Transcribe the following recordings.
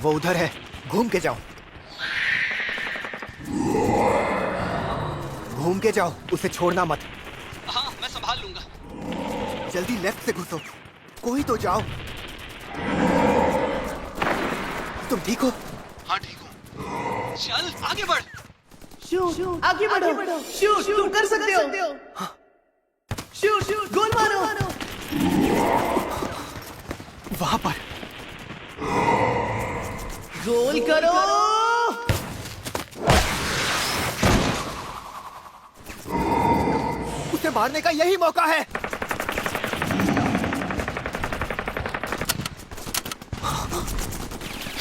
वो उधर है, घूम के जाओ। घूम के जाओ, उसे छोड़ना मत। हाँ, मैं संभाल लूंगा। जल्दी लेफ्ट से घुसो, कोई तो जाओ। तुम ठीक हो? हाँ ठीक हूँ। चल आगे बढ़। शूट, आगे बढ़ो। शूट, तुम कर सकते हो। शूट, गोल मारो। वहां पर गोल करो। उसे मारने का यही मौका है।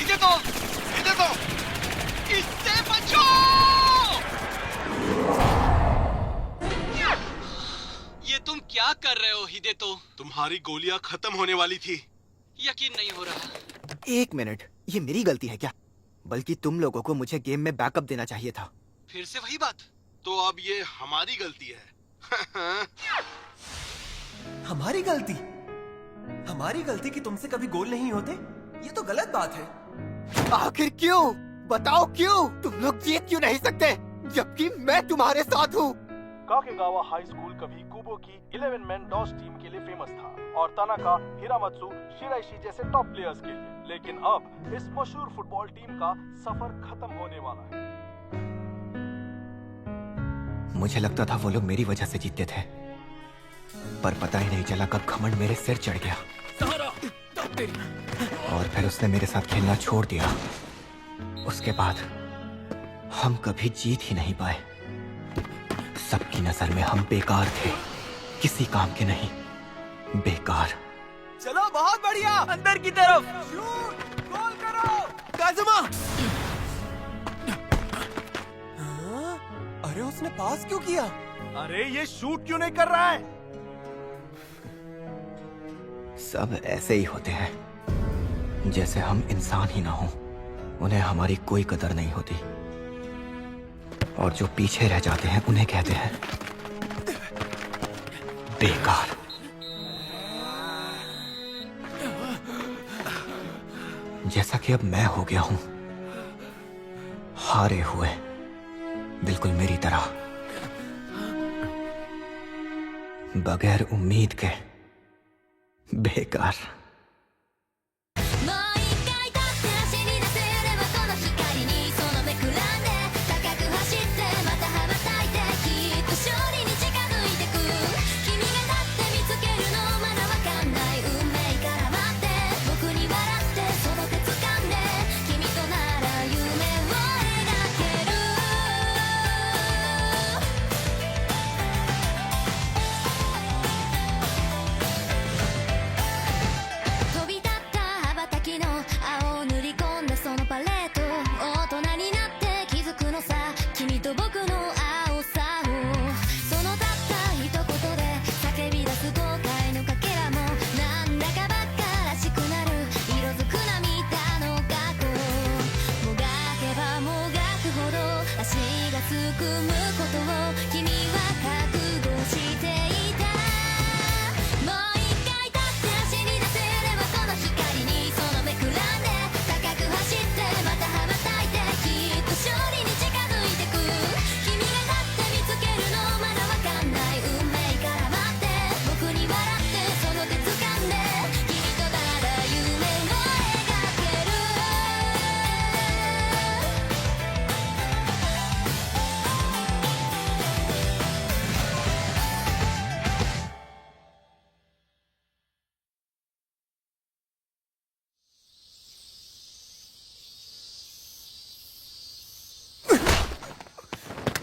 इधर तो इससे बचो। ये तुम क्या कर रहे हो हिदेतो? तुम्हारी गोलियां खत्म होने वाली थी। यकीन नहीं हो रहा। एक मिनट, ये मेरी गलती है क्या? बल्कि तुम लोगों को मुझे गेम में बैकअप देना चाहिए था। फिर से वही बात। तो अब ये हमारी गलती है। हमारी गलती? हमारी गलती कि तुमसे कभी गोल नहीं होते? ये तो गलत बात है। आखिर क्यों? बताओ क्यों? तुम लोग जीत क्यों नहीं सकते जबकि मैं तुम्हारे साथ हूँ? काकेगावा हाई स्कूल कभी कुबो की 11 मैन डॉस टीम के लिए फेमस था और तानाका, हिरामत्सु, शिराइशी जैसे टॉप प्लेयर्स के लिए। लेकिन अब इस मशहूर फुटबॉल टीम का सफर खत्म होने वाला है। मुझे लगता था वो लोग मेरी वजह से जीतते थे, पर पता ही नहीं चला कब घमंड मेरे सिर चढ़ गया और फिर उसने मेरे साथ खेलना छोड़ दिया। उसके बाद हम कभी जीत ही नहीं पाए। सबकी नजर में हम बेकार थे, किसी काम के नहीं, बेकार। चलो, बहुत बढ़िया। अंदर की तरफ शूट, गोल करो। काजुमा। अरे उसने पास क्यों किया? अरे ये शूट क्यों नहीं कर रहा है? सब ऐसे ही होते हैं, जैसे हम इंसान ही ना हो। उन्हें हमारी कोई कदर नहीं होती और जो पीछे रह जाते हैं उन्हें कहते हैं बेकार। जैसा कि अब मैं हो गया हूं, हारे हुए, बिल्कुल मेरी तरह, बगैर उम्मीद के, बेकार।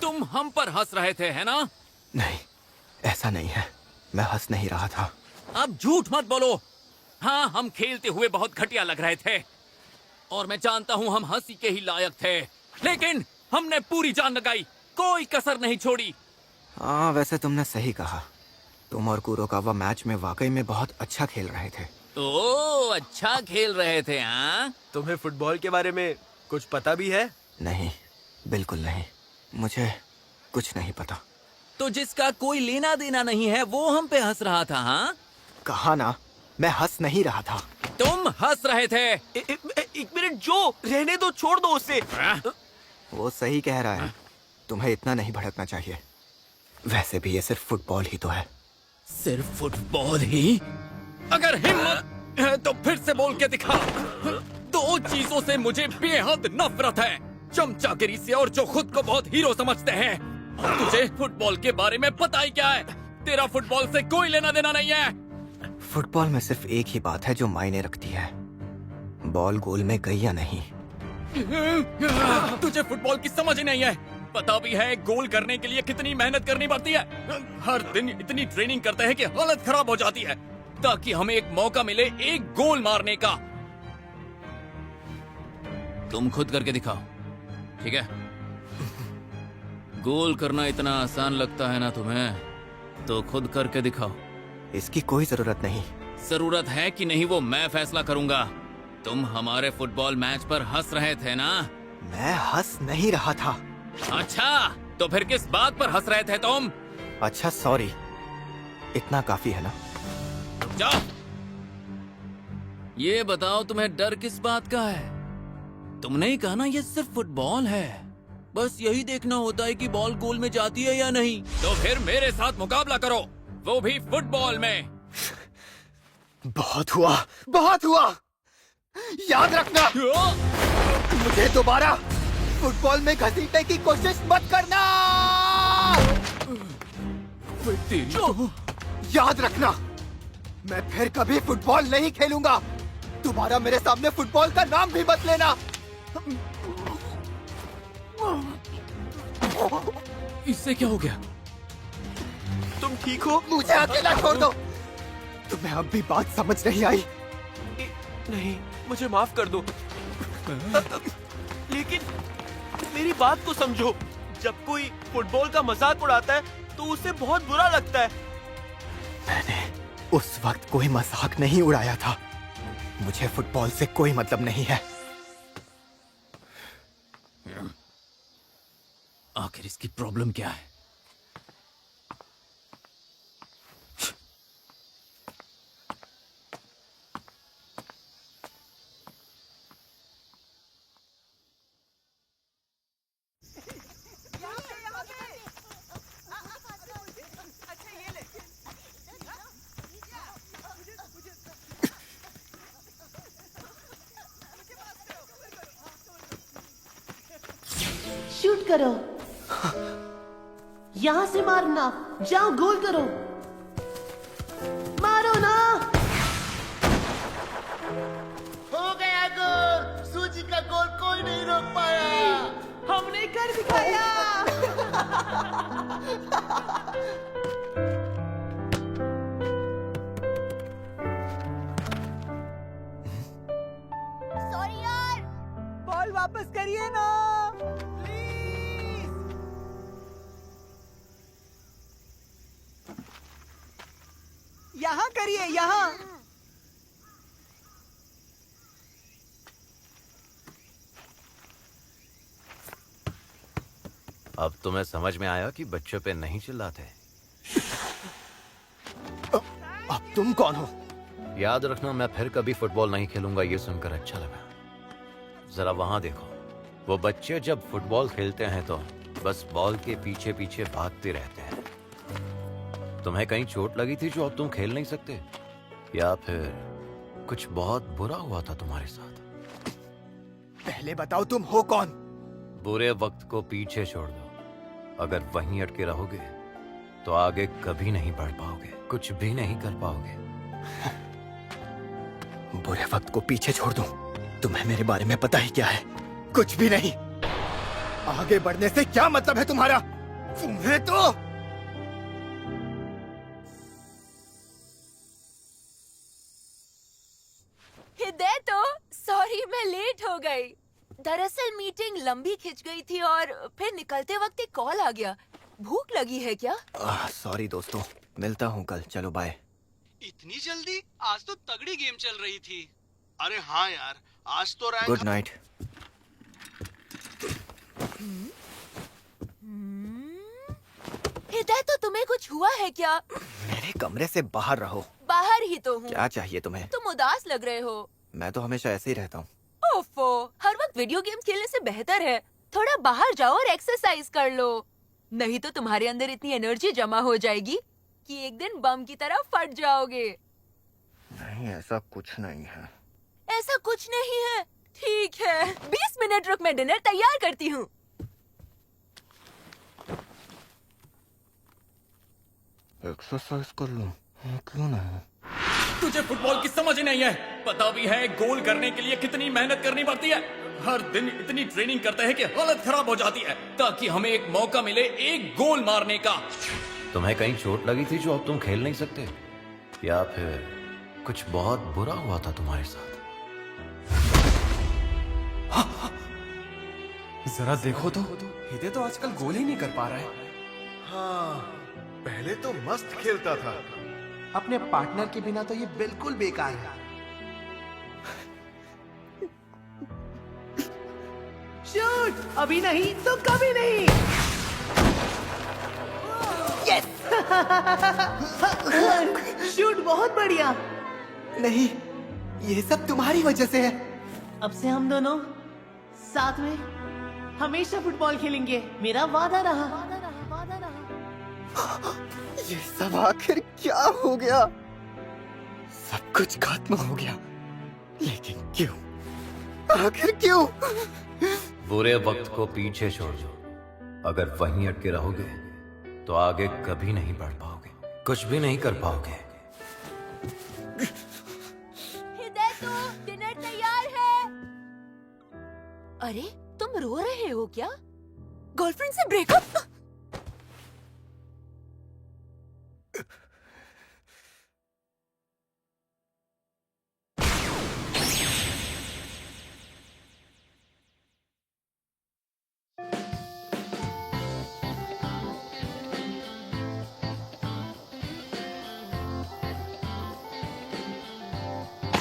तुम हम पर हंस रहे थे, है ना? नहीं, ऐसा नहीं है। मैं हंस नहीं रहा था। अब झूठ मत बोलो। हाँ, हम खेलते हुए बहुत घटिया लग रहे थे और मैं जानता हूँ हम हंसी के ही लायक थे, लेकिन हमने पूरी जान लगाई, कोई कसर नहीं छोड़ी। हाँ, वैसे तुमने सही कहा। तुम और कुरोकावा मैच में वाकई में बहुत अच्छा खेल रहे थे। ओह, अच्छा खेल रहे थे। हाँ, तुम्हें फुटबॉल के बारे में कुछ पता भी है? नहीं, बिल्कुल नहीं। मुझे कुछ नहीं पता। तो जिसका कोई लेना देना नहीं है वो हम पे हंस रहा था। हाँ, कहा ना, मैं हंस नहीं रहा था। तुम हंस रहे थे। एक मिनट जो रहने दो, छोड़ दो उसे। वो सही कह रहा है, तुम्हें इतना नहीं भड़कना चाहिए। वैसे भी ये सिर्फ फुटबॉल ही तो है। सिर्फ फुटबॉल ही? अगर हिम्मत है तो फिर से बोल के दिखा। दो चीजों से मुझे बेहद नफरत है, चमचागिरी से और जो खुद को बहुत हीरो समझते हैं। और तुझे फुटबॉल के बारे में पता ही क्या है? तेरा फुटबॉल से कोई लेना देना नहीं है। फुटबॉल में सिर्फ एक ही बात है जो मायने रखती है, बॉल गोल में गई या नहीं। तुझे फुटबॉल की समझ ही नहीं है। पता भी है गोल करने के लिए कितनी मेहनत करनी पड़ती है। हर दिन इतनी ट्रेनिंग करते हैं कि हालत खराब हो जाती है, ताकि हमें एक मौका मिले एक गोल मारने का। तुम खुद करके दिखाओ, ठीक है? गोल करना इतना आसान लगता है ना तुम्हें, तो खुद करके दिखाओ। इसकी कोई जरूरत नहीं। जरूरत है कि नहीं वो मैं फैसला करूंगा। तुम हमारे फुटबॉल मैच पर हंस रहे थे ना? मैं हंस नहीं रहा था। अच्छा, तो फिर किस बात पर हंस रहे थे तुम? अच्छा सॉरी, इतना काफी है ना? जाओ। ये बताओ तुम्हें डर किस बात का है? तुमने ही कहा ना ये सिर्फ फुटबॉल है, बस यही देखना होता है कि बॉल गोल में जाती है या नहीं। तो फिर मेरे साथ मुकाबला करो, वो भी फुटबॉल में। बहुत हुआ, बहुत हुआ। याद रखना, मुझे दोबारा फुटबॉल में घसीटने की कोशिश मत करना। याद रखना, मैं फिर कभी फुटबॉल नहीं खेलूंगा। दोबारा मेरे सामने फुटबॉल का नाम भी मत लेना। इससे क्या हो गया? तुम ठीक हो? मुझे अकेला छोड़ दो। तुम्हें अब भी बात समझ नहीं आई? नहीं, मुझे माफ कर दो। लेकिन मेरी बात को समझो, जब कोई फुटबॉल का मजाक उड़ाता है तो उसे बहुत बुरा लगता है। मैंने उस वक्त कोई मजाक नहीं उड़ाया था। मुझे फुटबॉल से कोई मतलब नहीं है। आखिर इसकी प्रॉब्लम क्या है? शूट करो, यहाँ से मारना। जाओ, गोल करो, मारो ना। हो गया गोल। सूजी का गोल कोई नहीं रोक पाया। हमने कर दिखाया। सॉरी यार। बॉल वापस करिए ना। यहाँ करिए, यहाँ। अब तुम्हें समझ में आया कि बच्चों पे नहीं चिल्लाते। अब तुम कौन हो? याद रखना, मैं फिर कभी फुटबॉल नहीं खेलूंगा। ये सुनकर अच्छा लगा। जरा वहां देखो, वो बच्चे जब फुटबॉल खेलते हैं तो बस बॉल के पीछे पीछे भागते रहते हैं। तुम्हें कहीं चोट लगी थी जो अब तुम खेल नहीं सकते, या फिर कुछ बहुत बुरा हुआ था तुम्हारे साथ? पहले बताओ तुम हो कौन? बुरे वक्त को पीछे छोड़ दो। अगर वहीं अटके रहोगे तो आगे कभी नहीं बढ़ पाओगे, कुछ भी नहीं कर पाओगे। बुरे वक्त को पीछे छोड़ दूं? तुम्हें मेरे बारे में पता ही क्या है? कुछ भी नहीं। आगे बढ़ने से क्या मतलब है तुम्हारा? तुम्हें तो हृदय, तो सॉरी मैं लेट हो गई। दरअसल मीटिंग लंबी खिंच गई थी और फिर निकलते वक्त एक कॉल आ गया। भूख लगी है क्या? सॉरी दोस्तों, मिलता हूँ कल। चलो बाय। इतनी जल्दी? आज तो तगड़ी गेम चल रही थी। अरे हाँ यार, आज तो रैंक। Good night. हृदय, तो तुम्हें कुछ हुआ है क्या? मेरे कमरे से बाहर रहो। बाहर ही तो हूँ। क्या चाहिए तुम्हें? तुम उदास लग रहे हो। मैं तो हमेशा ऐसे ही रहता हूँ। ओफो, हर वक्त वीडियो गेम्स खेलने से बेहतर है थोड़ा बाहर जाओ और एक्सरसाइज कर लो। नहीं तो तुम्हारे अंदर इतनी एनर्जी जमा हो जाएगी कि एक दिन बम की तरह फट जाओगे। नहीं, ऐसा कुछ नहीं है। ऐसा कुछ नहीं है। ठीक है, 20 मिनट रुक, मैं डिनर तैयार करती हूँ। एक्सरसाइज कर लूं? क्यों नहीं? तुझे फुटबॉल की समझ ही नहीं है। पता भी है गोल करने के लिए कितनी मेहनत करनी पड़ती है। हर दिन इतनी ट्रेनिंग करते हैं कि हालत खराब हो जाती है ताकि हमें एक मौका मिले एक गोल मारने का। तुम्हें कहीं चोट लगी थी जो अब तुम खेल नहीं सकते, या फिर कुछ बहुत बुरा हुआ था तुम्हारे साथ? जरा देखो तो, हिदे तो आजकल गोल ही नहीं कर पा रहा है। हाँ, पहले तो मस्त खेलता था। अपने पार्टनर के बिना तो ये बिल्कुल बेकार है। शूट! अभी नहीं तो कभी नहीं। यस! शूट बहुत बढ़िया। नहीं, ये सब तुम्हारी वजह से है। अब से हम दोनों साथ में हमेशा फुटबॉल खेलेंगे, मेरा वादा रहा। ये सब आखिर क्या हो गया? सब कुछ खत्म हो गया, लेकिन क्यों? आखिर क्यों? बुरे वक्त को पीछे छोड़ दो। अगर वहीं अटके रहोगे तो आगे कभी नहीं बढ़ पाओगे, कुछ भी नहीं कर पाओगे। हिदायतो, डिनर तैयार है। अरे, तुम रो रहे हो क्या? गर्लफ्रेंड से ब्रेकअप?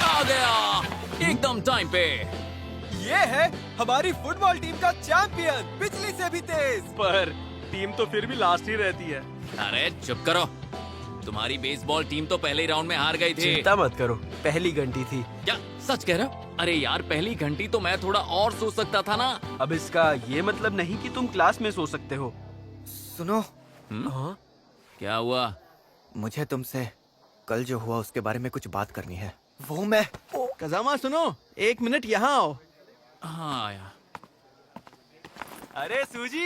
आ गया एकदम टाइम पे। ये है हमारी फुटबॉल टीम का चैंपियन, बिजली से भी तेज। पर टीम तो फिर भी लास्ट ही रहती है। अरे चुप करो, तुम्हारी बेसबॉल टीम तो पहले राउंड में हार गई थी। चिंता मत करो, पहली घंटी थी। क्या सच कह रहे हो? अरे यार, पहली घंटी तो मैं थोड़ा और सो सकता था ना। अब इसका ये मतलब नहीं कि तुम क्लास में सो सकते हो। सुनो, हाँ? क्या हुआ? मुझे तुमसे कल जो हुआ उसके बारे में कुछ बात करनी है। वो मैं कजामा सुनो, 1 मिनट यहाँ आओ। हाँ यार। अरे सूजी,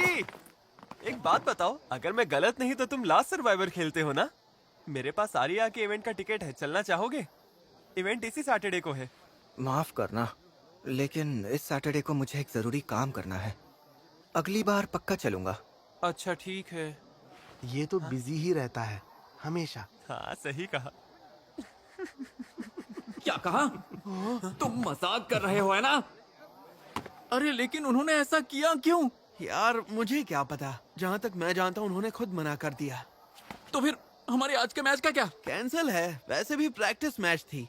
एक बात बताओ, अगर मैं गलत नहीं तो तुम लास्ट सर्वाइवर खेलते हो ना? मेरे पास आर्या के इवेंट का टिकट है, चलना चाहोगे? इवेंट इसी सैटरडे को है। माफ करना, लेकिन इस सैटरडे को मुझे एक जरूरी काम करना है। अगली बार पक्का चलूंगा। अच्छा ठीक है। ये तो बिजी ही रहता है हमेशा। हाँ सही कहा। क्या कहा? तुम मजाक कर रहे हो है ना? अरे लेकिन उन्होंने ऐसा किया क्यों? यार मुझे क्या पता, जहाँ तक मैं जानता हूँ उन्होंने खुद मना कर दिया। तो फिर हमारे आज के मैच का क्या? कैंसिल है, वैसे भी प्रैक्टिस मैच थी।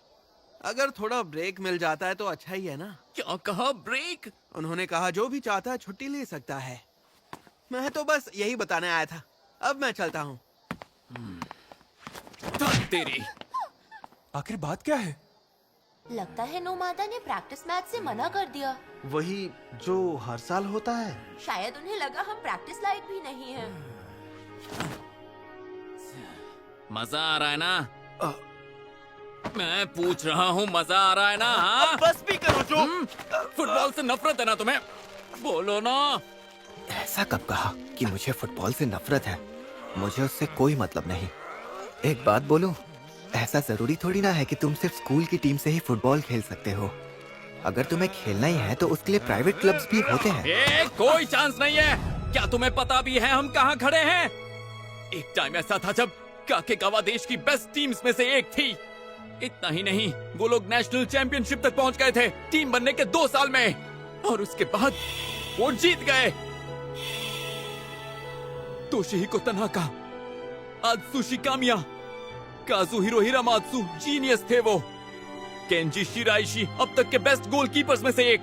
अगर थोड़ा ब्रेक मिल जाता है तो अच्छा ही है ना। क्या कहा? ब्रेक? उन्होंने कहा जो भी चाहता है छुट्टी ले सकता है। मैं तो बस यही बताने आया था। अब मैं चलता हूँ। तेरी आखिर बात क्या है? लगता है नोमादा ने प्रैक्टिस मैच से मना कर दिया। वही जो हर साल होता है। शायद उन्हें लगा हम प्रैक्टिस लायक भी नहीं हैं। मजा आ रहा है ना? मैं पूछ रहा हूँ, मजा आ रहा है ना? हाँ? बस भी करो जो। फुटबॉल से नफरत है ना तुम्हें? बोलो ना। ऐसा कब कहा कि मुझे फुटबॉल से नफरत है? मुझे उससे कोई मतलब नहीं। एक बात बोलूं, ऐसा जरूरी थोड़ी ना है कि तुम सिर्फ स्कूल की टीम से ही फुटबॉल खेल सकते हो। अगर तुम्हें खेलना ही है तो उसके लिए प्राइवेट क्लब्स भी होते हैं। कोई चांस नहीं है। क्या तुम्हें पता भी है हम कहाँ खड़े हैं? एक टाइम ऐसा था जब काकेगावा देश की बेस्ट टीम्स में से एक थी। इतना ही नहीं, वो लोग नेशनल चैंपियनशिप तक पहुंच गए थे टीम बनने के 2 साल में, और उसके बाद वो जीत गए। तोशिहिको तनाका, आत्सुशी कामिया, काजुहिरो हिरामात्सु जीनियस थे वो। केंजी शिराइशी अब तक के बेस्ट गोलकीपर्स में से एक।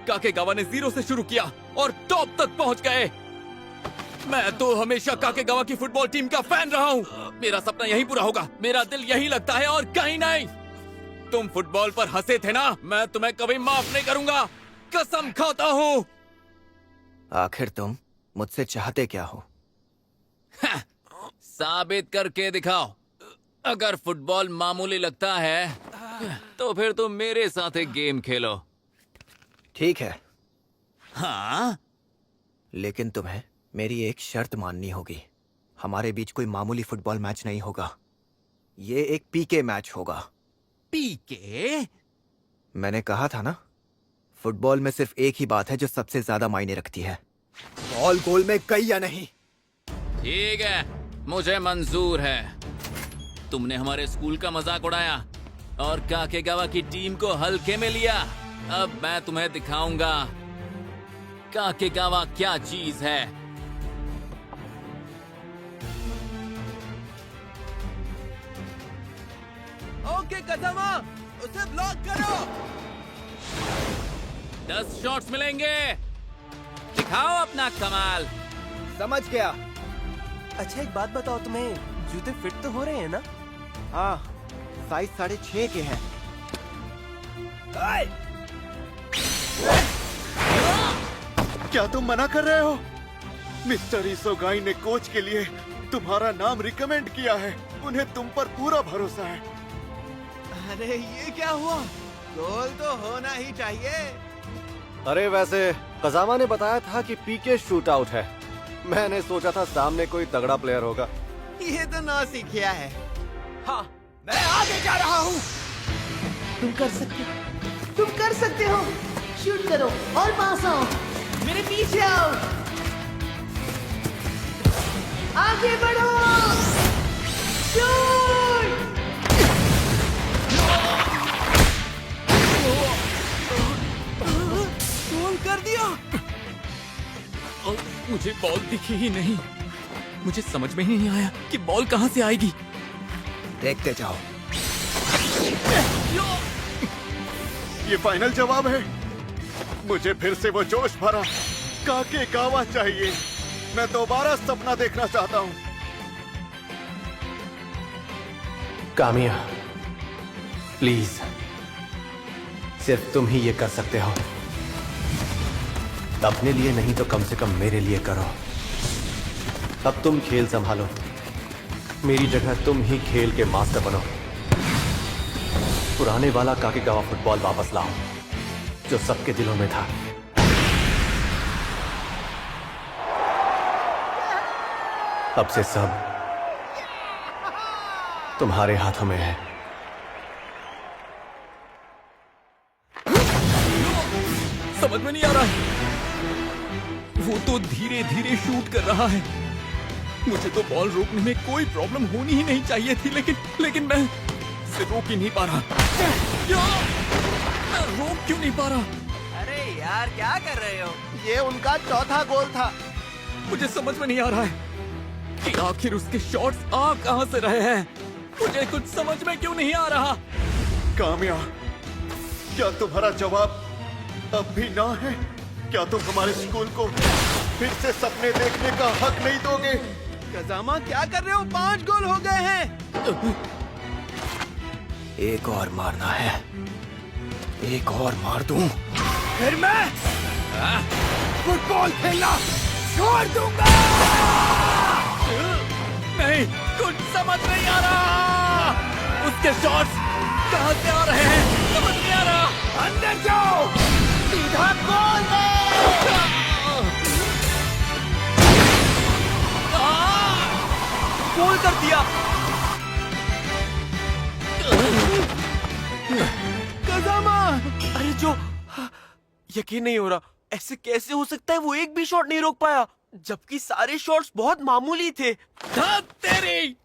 काकेगावा ने 0 से शुरू किया और टॉप तक पहुंच गए। मैं तो हमेशा काकेगावा की फुटबॉल टीम का फैन रहा हूँ। मेरा सपना यही पूरा होगा। मेरा दिल यही लगता है और कहीं नहीं। तुम फुटबॉल पर हंसे थे ना, मैं तुम्हें कभी माफ नहीं करूंगा, कसम खाता हूँ। आखिर तुम मुझसे चाहते क्या हो? साबित करके दिखाओ। अगर फुटबॉल मामूली लगता है तो फिर तुम मेरे साथ एक गेम खेलो। ठीक है, हाँ? लेकिन तुम्हें मेरी एक शर्त माननी होगी। हमारे बीच कोई मामूली फुटबॉल मैच नहीं होगा, ये एक पीके मैच होगा। पीके? मैंने कहा था ना, फुटबॉल में सिर्फ एक ही बात है जो सबसे ज्यादा मायने रखती है, बॉल गोल में गई या नहीं। ठीक है, मुझे मंजूर है। तुमने हमारे स्कूल का मजाक उड़ाया और काकेगावा की टीम को हल्के में लिया। अब मैं तुम्हें दिखाऊंगा काकेगावा क्या चीज है। ओके कजामा, उसे ब्लॉक करो। 10 शॉट्स मिलेंगे, दिखाओ अपना कमाल। समझ गया। अच्छा एक बात बताओ, तुम्हें जूते फिट तो हो रहे हैं ना? हाँ, साइज 6.5 के हैं। क्या तुम मना कर रहे हो? मिस्टर इसोगाई ने कोच के लिए तुम्हारा नाम रिकमेंड किया है। उन्हें तुम पर पूरा भरोसा है। अरे ये क्या हुआ? गोल तो होना ही चाहिए। अरे वैसे कजामा ने बताया था कि पीके शूट आउट है। मैंने सोचा था सामने कोई तगड़ा प्लेयर होगा। ये तो नौ सीखिया है। हाँ, मैं आगे जा रहा हूँ। तुम कर सकते हो, तुम कर सकते हो। शूट करो और पास आओ, मेरे पीछे आओ। आगे बढ़ो, शूट। गोल कर दिया। और मुझे बॉल दिखी ही नहीं। मुझे समझ में ही नहीं आया कि बॉल कहां से आएगी। देखते जाओ। ये फाइनल जवाब है। मुझे फिर से वो जोश भरा काकेगावा चाहिए। मैं दोबारा सपना देखना चाहता हूँ। कामिया, प्लीज, सिर्फ तुम ही ये कर सकते हो। अपने लिए नहीं तो कम से कम मेरे लिए करो। अब तुम खेल संभालो, मेरी जगह तुम ही खेल के मास्टर बनो। पुराने वाला काकेगावा फुटबॉल वापस लाओ जो सबके दिलों में था। अब से सब तुम्हारे हाथों में है। समझ में नहीं आ रहा है। वो तो धीरे धीरे शूट कर रहा है। मुझे तो बॉल रोकने में कोई प्रॉब्लम होनी ही नहीं चाहिए थी, लेकिन मैं इसे रोक ही नहीं पा रहा। मैं रोक क्यों नहीं पा रहा? अरे यार क्या कर रहे हो? ये उनका चौथा गोल था। मुझे समझ में नहीं आ रहा है कि आखिर उसके शॉट्स आ कहां से रहे हैं। मुझे कुछ समझ में क्यों नहीं आ रहा। कामिया, क्या तुम्हारा जवाब अब भी ना है? क्या तुम हमारे स्कूल को फिर से सपने देखने का हक नहीं दोगे? कजामा क्या कर रहे हो? 5 गोल हो गए हैं। एक और मारना है, एक और मार दूं, फिर मैं फुटबॉल खेलना छोड़ दूंगा। नहीं, कुछ समझ नहीं आ रहा। उसके शॉट्स कहां से आ रहे हैं, समझ नहीं आ रहा। अंदर जाओ, सीधा गोल है। गोल कर दिया। कजामा, अरे जो यकीन नहीं हो रहा, ऐसे कैसे हो सकता है? वो एक भी शॉट नहीं रोक पाया, जबकि सारे शॉट्स बहुत मामूली थे। तेरी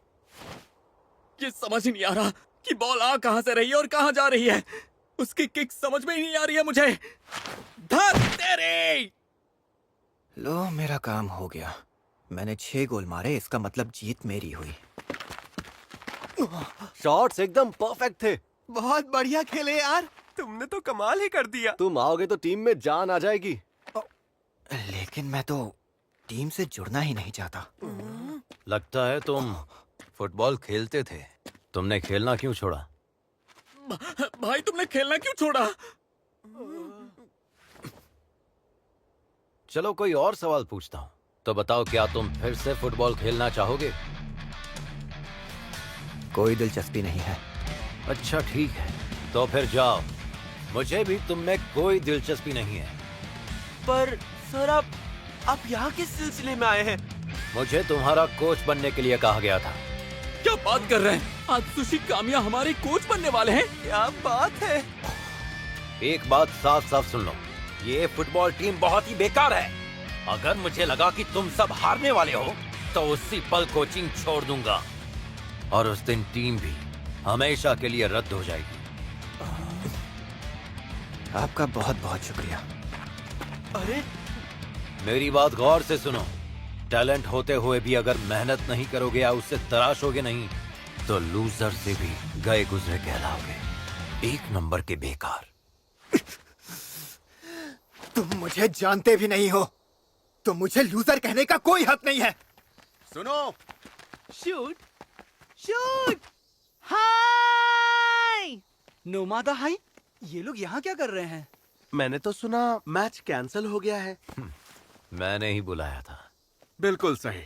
ये समझ ही नहीं आ रहा कि बॉल आ कहां से रही है और कहां जा रही है। उसकी किक समझ में ही नहीं आ रही है मुझे। तेरी। लो, मेरा काम हो गया। मैंने 6 गोल मारे, इसका मतलब जीत मेरी हुई। शॉट्स एकदम परफेक्ट थे। बहुत बढ़िया खेले यार। तुमने तो कमाल ही कर दिया। तुम आओगे तो टीम में जान आ जाएगी। लेकिन मैं तो टीम से जुड़ना ही नहीं चाहता। लगता है तुम फुटबॉल खेलते थे। तुमने खेलना क्यों छोड़ा? भाई तुमने खेलना क्यों छोड़ा? चलो कोई और सवाल पूछता हूँ। तो बताओ, क्या तुम फिर से फुटबॉल खेलना चाहोगे? कोई दिलचस्पी नहीं है। अच्छा ठीक है, तो फिर जाओ। मुझे भी तुम में कोई दिलचस्पी नहीं है। पर सर आप यहाँ किस सिलसिले में आए हैं? मुझे तुम्हारा कोच बनने के लिए कहा गया था। क्या बात कर रहे हैं? आत्सुशी कामिया हमारे कोच बनने वाले हैं? क्या बात है? एक बात साफ साफ सुन लो, ये फुटबॉल टीम बहुत ही बेकार है। अगर मुझे लगा कि तुम सब हारने वाले हो तो उसी पल कोचिंग छोड़ दूंगा, और उस दिन टीम भी हमेशा के लिए रद्द हो जाएगी। आपका बहुत बहुत शुक्रिया। अरे मेरी बात गौर से सुनो, टैलेंट होते हुए भी अगर मेहनत नहीं करोगे या उससे तराशोगे नहीं तो लूजर से भी गए गुजरे कहलाओगे। एक नंबर के बेकार। तुम मुझे जानते भी नहीं हो, तो मुझे लूजर कहने का कोई हक नहीं है। सुनो, शूट शूट। हाय नोमादा हाई, ये लोग यहाँ क्या कर रहे हैं? मैंने तो सुना मैच कैंसिल हो गया है। मैंने ही बुलाया था। बिल्कुल सही।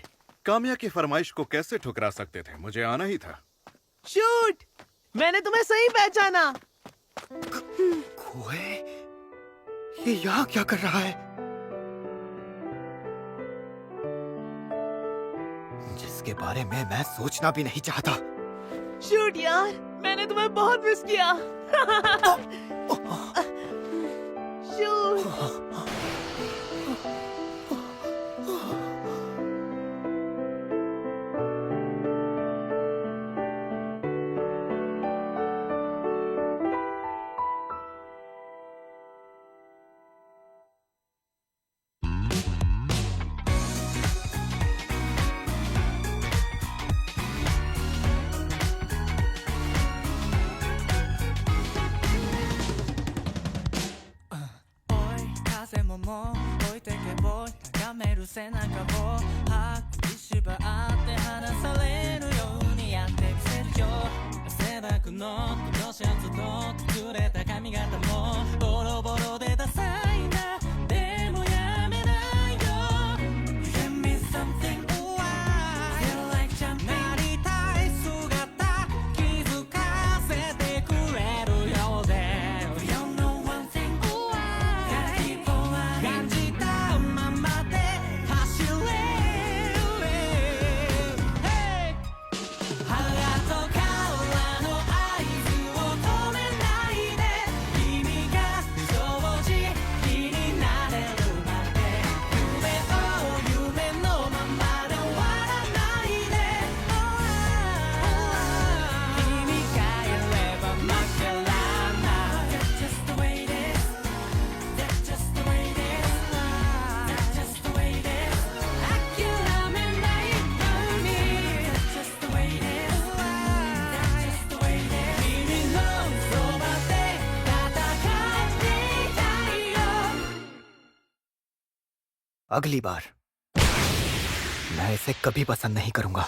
कामिया की फरमाइश को कैसे ठुकरा सकते थे? मुझे आना ही था। शूट, मैंने तुम्हें सही पहचाना। कोए, ये यहाँ क्या कर रहा है? जिसके बारे में मैं सोचना भी नहीं चाहता। शूट यार, मैंने तुम्हें बहुत मिस किया। शूट। अगली बार मैं इसे कभी पसंद नहीं करूंगा।